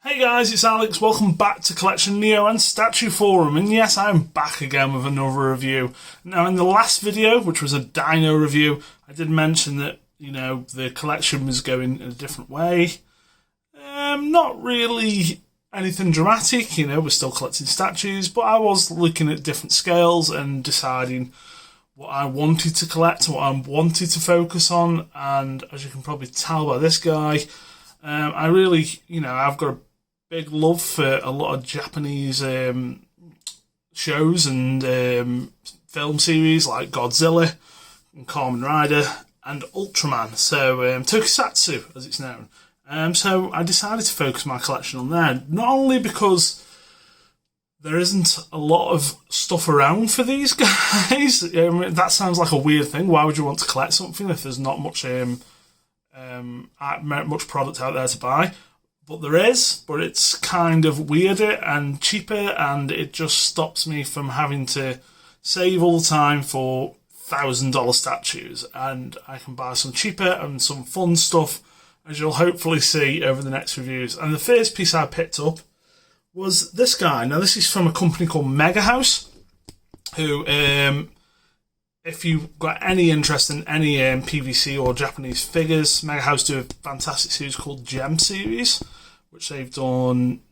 Hey guys, it's Alex. Welcome back to CollectioNeo and Statue Forum, and yes, I'm back again with another review. Now, in the last video, which was a dino review, I did mention that, the collection was going in a different way. Not really anything dramatic, we're still collecting statues, but I was looking at different scales and deciding what I wanted to collect, what I wanted to focus on, and as you can probably tell by this guy, I really, I've got a big love for a lot of Japanese shows and film series like Godzilla and Kamen Rider and Ultraman, so tokusatsu as it's known. So I decided to focus my collection on there, not only because there isn't a lot of stuff around for these guys. That sounds like a weird thing. Why would you want to collect something if there's not much much product out there to buy? But there is, but it's kind of weirder and cheaper, and it just stops me from having to save all the time for $1,000 statues, and I can buy some cheaper and some fun stuff, as you'll hopefully see over the next reviews. And the first piece I picked up was this guy. Now, this is from a company called Megahouse, who, if you've got any interest in any PVC or Japanese figures, Megahouse do a fantastic series called Gem series, which they've done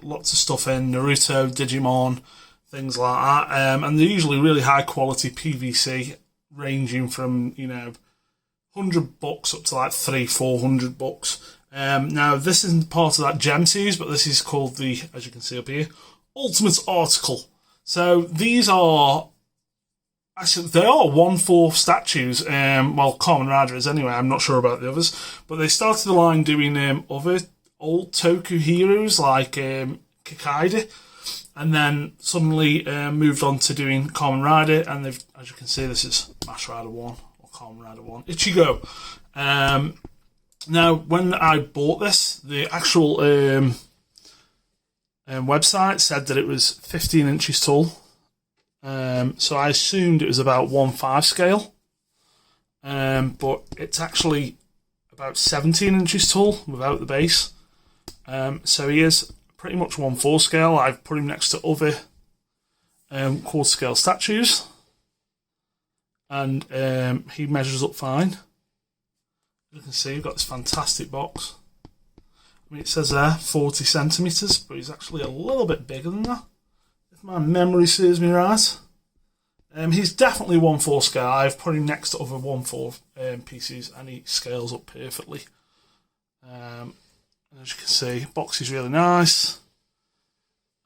lots of stuff in, Naruto, Digimon, things like that. And they're usually really high quality PVC, ranging from, $100 up to like $300-400. Now, this isn't part of that Gem series, but this is called the, as you can see up here, ultimatearticle. So these are, actually, they are 1/4 statues. Well, Kamen Rider is anyway. I'm not sure about the others, but they started the line doing other old Toku heroes like Kikaide, and then suddenly moved on to doing Kamen Rider. And they've, as you can see, this is Master Rider 1 or Kamen Rider 1 Ichigo. Now, when I bought this, the actual website said that it was 15 inches tall. So I assumed it was about 1/5 scale, but it's actually about 17 inches tall without the base. So he is pretty much 1/4 scale. I've put him next to other quarter scale statues, and he measures up fine. You can see you've got this fantastic box. I mean, it says there 40 centimeters, but he's actually a little bit bigger than that, if my memory serves me right. He's definitely 1/4 scale. I've put him next to other 1/4 pieces, and he scales up perfectly. As you can see, box is really nice,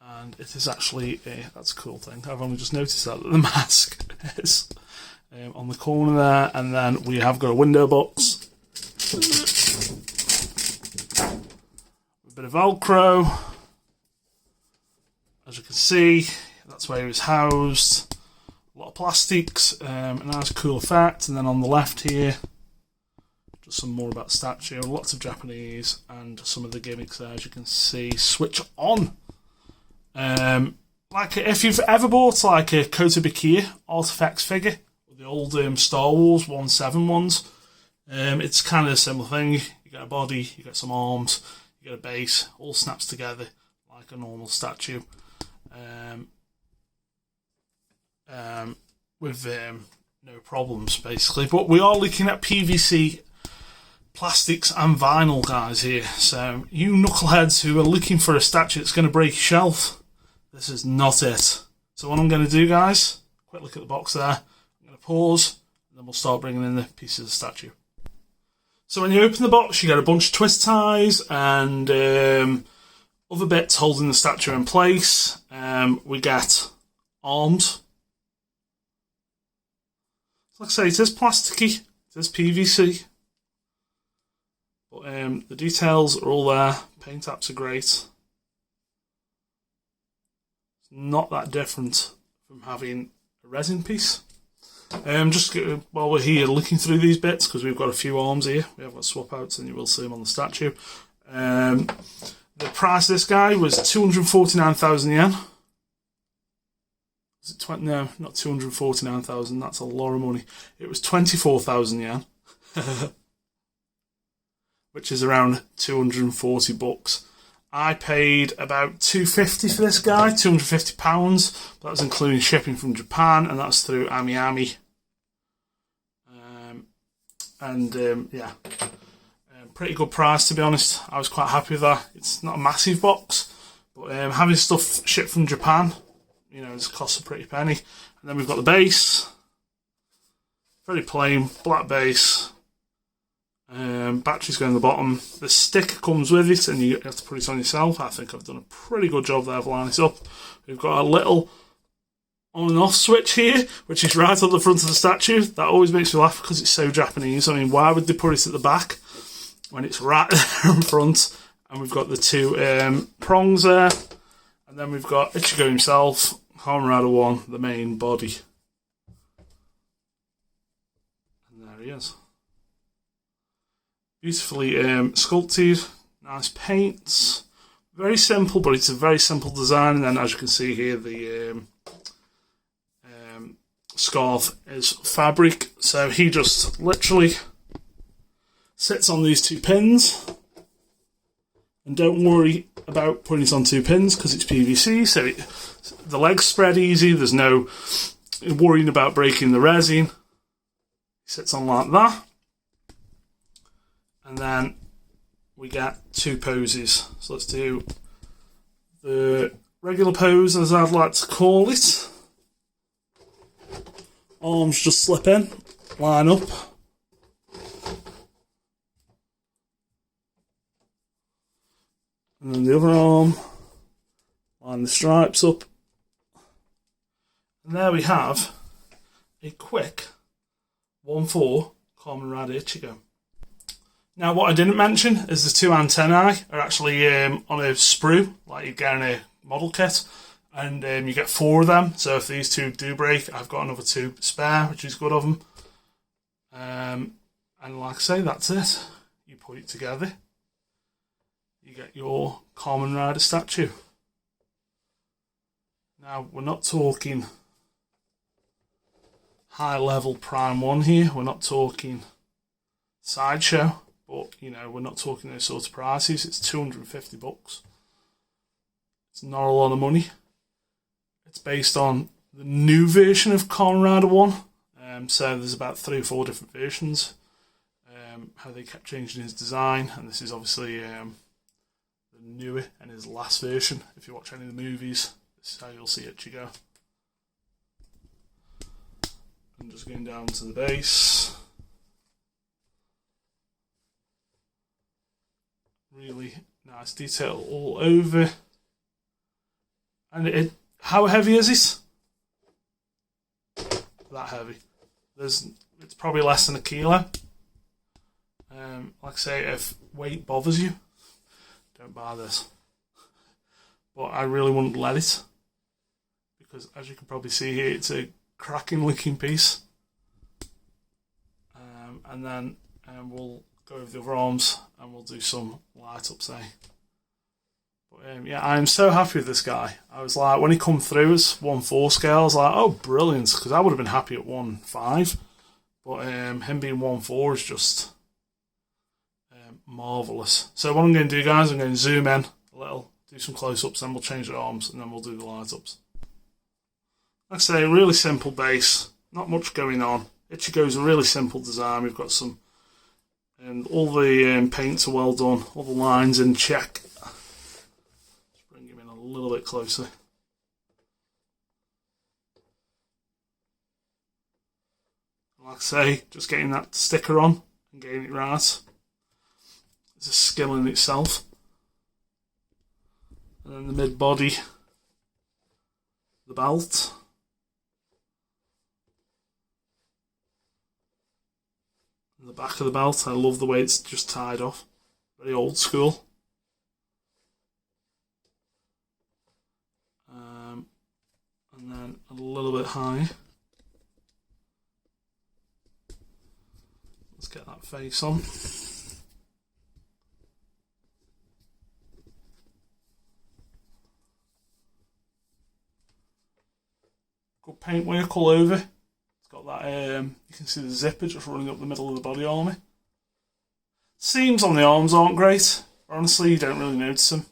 and it is actually that's a cool thing. I've only just noticed that the mask is on the corner there, and then we have got a window box. A bit of Velcro. As you can see, that's where he was housed. A lot of plastics, a nice cool effect. And then on the left here, just some more about the statue. Lots of Japanese and some of the gimmicks there, as you can see. Switch on. Like if you've ever bought like a Kotobukiya Artifacts figure, the old Star Wars 1/7 ones, it's kind of a similar thing. You get a body, you get some arms, you get a base, all snaps together like a normal statue. With no problems, basically. But we are looking at PVC, plastics and vinyl, guys, here. So you knuckleheads who are looking for a statue that's going to break your shelf, this is not it. So what I'm going to do, guys, quick look at the box there. I'm going to pause, and then we'll start bringing in the pieces of the statue. So when you open the box, you get a bunch of twist ties and other bits holding the statue in place. We get arms. Like I say, it is plasticky, it is PVC, but the details are all there. Paint apps are great. It's not that different from having a resin piece. Just while we're here looking through these bits, because we've got a few arms here, we have got swap outs, and you will see them on the statue. The price of this guy was 249,000 yen. Was it no, not 249,000. That's a lot of money. It was 24,000 yen, which is around $240. I paid about $250 for this guy, £250. That was including shipping from Japan, and that's through AmiAmi. Yeah, pretty good price, to be honest. I was quite happy with that. It's not a massive box, but having stuff shipped from Japan, you know, it's cost a pretty penny. And then we've got the base, very plain black base. Batteries go in the bottom. The sticker comes with it, and you have to put it on yourself. I think I've done a pretty good job there of lining it up. We've got a little on and off switch here, which is right on the front of the statue. That always makes me laugh because it's so Japanese. I mean, why would they put it at the back when it's right there in front? And we've got the two prongs there, and then we've got Ichigo himself, Kamen Rider 1, the main body. And there he is. Beautifully sculpted, nice paints. Very simple, but it's a very simple design. And then, as you can see here, the scarf is fabric. So he just literally sits on these two pins. And don't worry about putting it on two pins because it's PVC. So the legs spread easy. There's no worrying about breaking the resin. He sits on like that. And then we get two poses. So let's do the regular pose, as I'd like to call it. Arms just slip in, line up. And then the other arm, line the stripes up. And there we have a quick 1/4 Kamen Rider Ichigo. Now, what I didn't mention is the two antennae are actually on a sprue, like you get in a model kit, and you get 4 of them. So if these two do break, I've got another 2 spare, which is good of them. And like I say, that's it. You put it together, you get your Kamen Rider statue. Now, we're not talking high-level Prime 1 here. We're not talking Sideshow. But, you know, we're not talking those sort of prices. It's $250. It's not a lot of money. It's based on the new version of Kamen Rider 1. So there's about 3 or 4 different versions. How they kept changing his design. And this is obviously the newer and his last version. If you watch any of the movies, this is how you'll see Ichigo. I'm just going down to the base. Really nice detail all over. And how heavy is it? That heavy. It's probably less than a kilo. Like I say, if weight bothers you, don't buy this. But I really wouldn't let it, because as you can probably see here, it's a cracking looking piece. And then we'll go over the other arms and we'll do some light ups there. But yeah, I am so happy with this guy. I was like, when he come through as 1/4 scale, I was like, oh, brilliant, because I would have been happy at 1/5. But him being 1/4 is just marvellous. So what I'm going to do, guys, I'm going to zoom in a little, do some close-ups, then we'll change the arms, and then we'll do the light-ups. Like I say, really simple base, not much going on. Ichigo's a really simple design. We've got some, and all the paints are well done, all the lines in check. Just bring him in a little bit closer. Like I say, just getting that sticker on and getting it right. It's a skill in itself. And then the mid-body, the belt. And the back of the belt, I love the way it's just tied off. Very old school. And then a little bit high. Let's get that face on. Good paintwork all over. It's got that, you can see the zipper just running up the middle of the body armour. Seams on the arms aren't great. Honestly, you don't really notice them.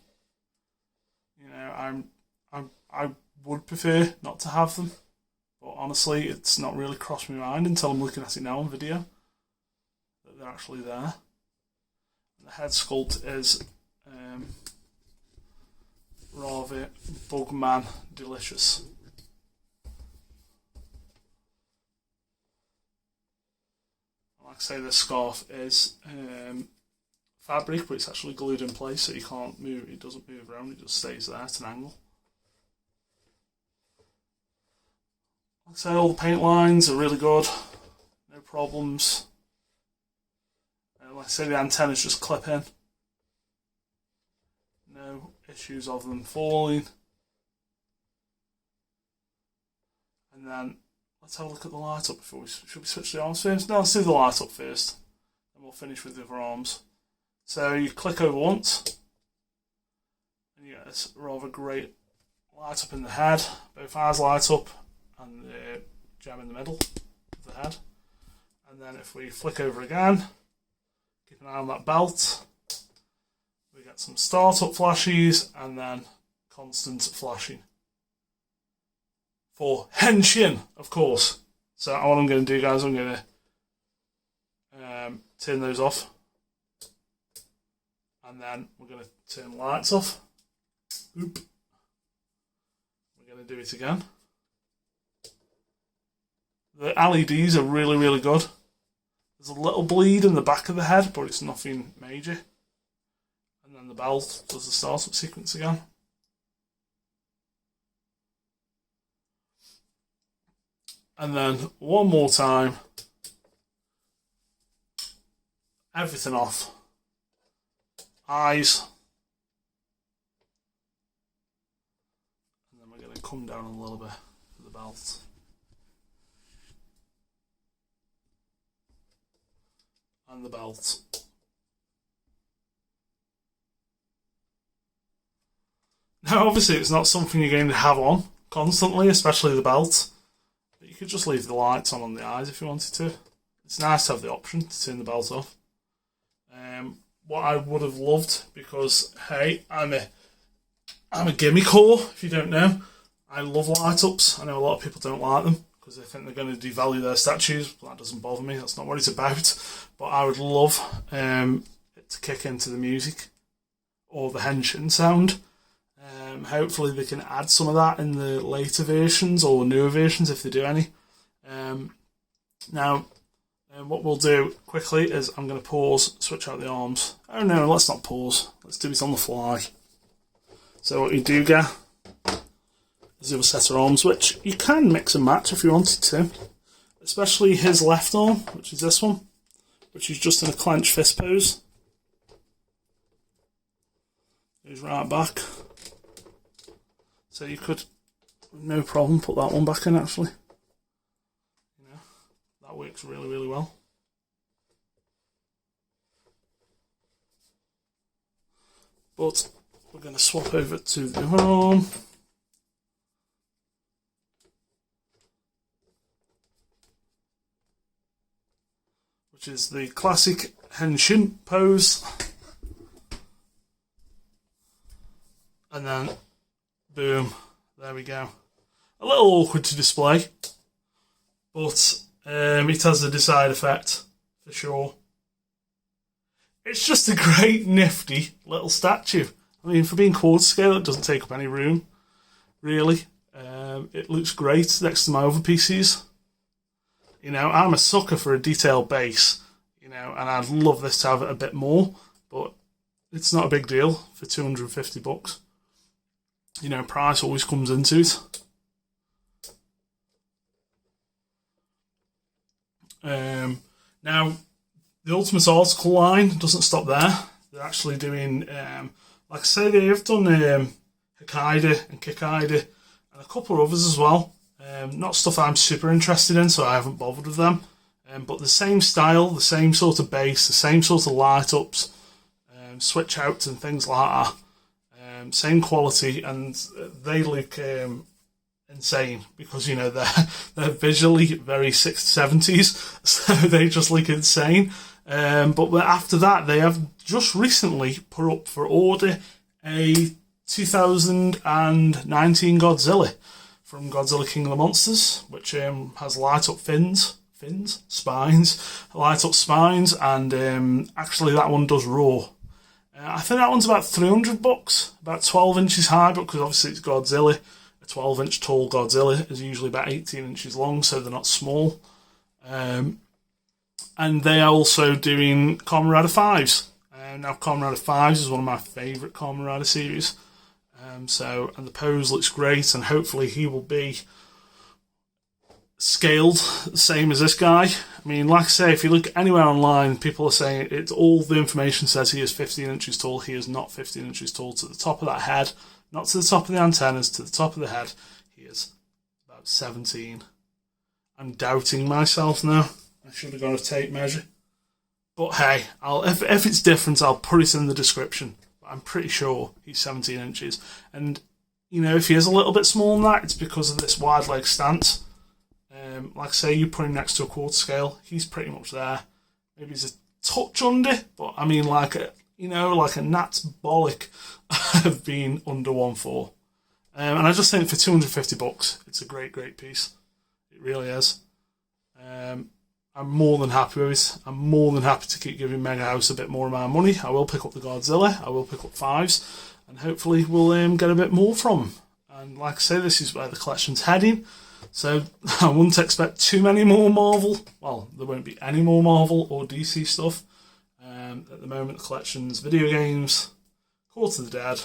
I would prefer not to have them, but honestly, it's not really crossed my mind until I'm looking at it now on video that they're actually there. And the head sculpt is rather bugman delicious. Like I say, this scarf is fabric, but it's actually glued in place, so you can't move. It doesn't move around. It just stays there at an angle. Like I say, all the paint lines are really good. No problems. Like I say, the antennas just clip in. No issues of them falling. And then let's have a look at the light up before should we switch the arms first? No, let's do the light up first. And we'll finish with the other arms. So you click over once, and you get this rather great light up in the head. Both eyes light up, and the gem in the middle of the head. And then if we flick over again, keep an eye on that belt, we get some startup flashes, and then constant flashing. For henshin, of course. So what I'm going to do, guys, I'm going to turn those off. And then we're going to turn the lights off. Oop. We're going to do it again. The LEDs are really, really good. There's a little bleed in the back of the head, but it's nothing major. And then the belt does the startup sequence again. And then one more time. Everything off. Eyes. And then we're going to come down a little bit for the belt. And the belt. Now obviously it's not something you're going to have on constantly, especially the belt. But you could just leave the lights on the eyes if you wanted to. It's nice to have the option to turn the belt off. What I would have loved, because hey, I'm a gimmick whore, if you don't know. I love light ups. I know a lot of people don't like them because they think they're going to devalue their statues, but that doesn't bother me. That's not what it's about. But I would love it to kick into the music or the henshin sound. Hopefully they can add some of that in the later versions or newer versions if they do any. Now, what we'll do quickly is I'm going to pause, switch out the arms. Oh no, let's not pause. Let's do it on the fly. So what you do get is the other set of arms, which you can mix and match if you wanted to. Especially his left arm, which is this one, which is just in a clenched fist pose. Goes right back. So you could, no problem, put that one back in actually. You know, that works really, really well. But we're going to swap over to the other arm. Which is the classic henshin pose. And then boom, there we go. A little awkward to display, but it has the desired effect, for sure. It's just a great, nifty little statue. I mean, for being quarter scale, it doesn't take up any room, really. It looks great next to my other PCs. You know, I'm a sucker for a detailed base, you know, and I'd love this to have it a bit more, but it's not a big deal for $250. You know, price always comes into it. Now, the Ultimate Article line doesn't stop there. They're actually doing, like I say, they have done Hokkaido and Kikaido and a couple of others as well. Not stuff I'm super interested in, so I haven't bothered with them. But the same style, the same sort of base, the same sort of light ups, switch outs and things like that. Same quality, and they look insane because, you know, they're visually very 70s, so they just look insane. But after that, they have just recently put up for order a 2019 Godzilla from Godzilla King of the Monsters, which has light up spines, light up spines, and actually that one does roar. I think that one's about $300, about 12 inches high, but because obviously it's Godzilla, a 12-inch tall Godzilla is usually about 18 inches long, so they're not small. And they are also doing Kamen Rider 5s. Now, Kamen Rider 5s is one of my favourite Kamen Rider series. And the pose looks great, and hopefully he will be scaled the same as this guy. I mean, like I say, if you look anywhere online, people are saying it's all the information says he is 15 inches tall. He is not 15 inches tall. To the top of that head, not to the top of the antennas, to the top of the head, he is about 17. I'm doubting myself now. I should have got a tape measure. But hey, if it's different, I'll put it in the description. But I'm pretty sure he's 17 inches. And, you know, if he is a little bit smaller than that, it's because of this wide leg stance. Like I say, you put him next to a quarter scale, he's pretty much there. Maybe he's a touch under, but I mean, like a gnat's bollock of being under 1.4. And I just think for $250, it's a great, great piece. It really is. I'm more than happy with it. I'm more than happy to keep giving Megahouse a bit more of my money. I will pick up the Godzilla, I will pick up 5s, and hopefully we'll get a bit more from them. And like I say, this is where the collection's heading. So I wouldn't expect too many more Marvel. Well, there won't be any more Marvel or DC stuff. At the moment, the collection's video games, Court of the Dead,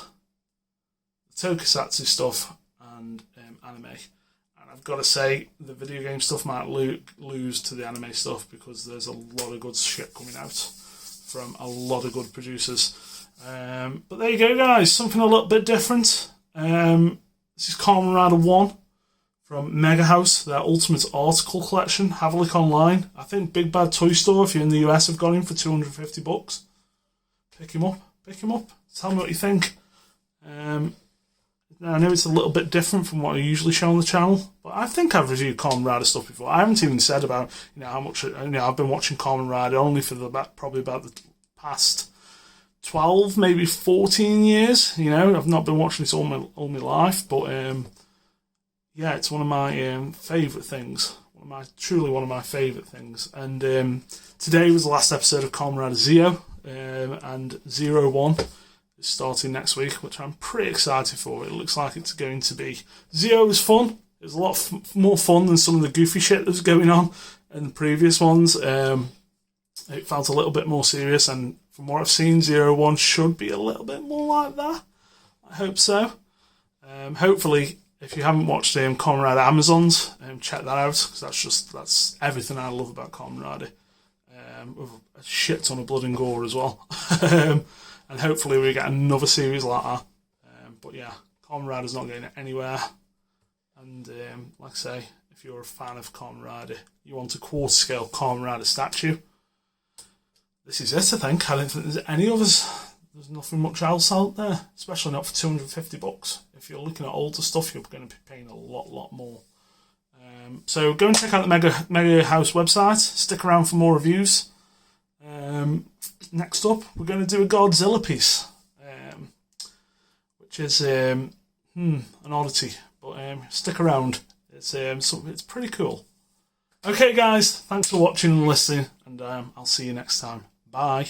the tokusatsu stuff, and anime. And I've got to say, the video game stuff might lose to the anime stuff because there's a lot of good shit coming out from a lot of good producers. But there you go, guys. Something a little bit different. This is Kamen Rider 1. From Megahouse, their Ultimate Article collection. Have a look online. I think Big Bad Toy Store, if you're in the US, have got him for $250. Pick him up. Tell me what you think. I know it's a little bit different from what I usually show on the channel, but I think I've reviewed Kamen Rider stuff before. I haven't even said about how much I've been watching Kamen Rider only for probably about the past 12, maybe 14 years. I've not been watching this all my life, but yeah, it's one of my favourite things. Truly one of my favourite things. And today was the last episode of Kamen Rider Zeo, and 01 is starting next week, which I'm pretty excited for. It looks like it's going to be... Zeo was fun. It was a lot more fun than some of the goofy shit that was going on in the previous ones. It felt a little bit more serious, and from what I've seen, 01 should be a little bit more like that. I hope so. Hopefully... If you haven't watched Kamen Rider Amazons, check that out, because that's everything I love about Kamen Rider, with a shit ton of blood and gore as well. And hopefully we get another series like that. But yeah, Kamen Rider's not going anywhere. And like I say, if you're a fan of Kamen Rider, you want a quarter scale Kamen Rider statue, this is it, I think. I don't think there's any others. There's nothing much else out there, especially not for $250. If you're looking at older stuff, you're going to be paying a lot more. So go and check out the Megahouse website. Stick around for more reviews. Next up, we're going to do a Godzilla piece, which is an oddity, but stick around. It's pretty cool. Okay, guys, thanks for watching and listening, and I'll see you next time. Bye.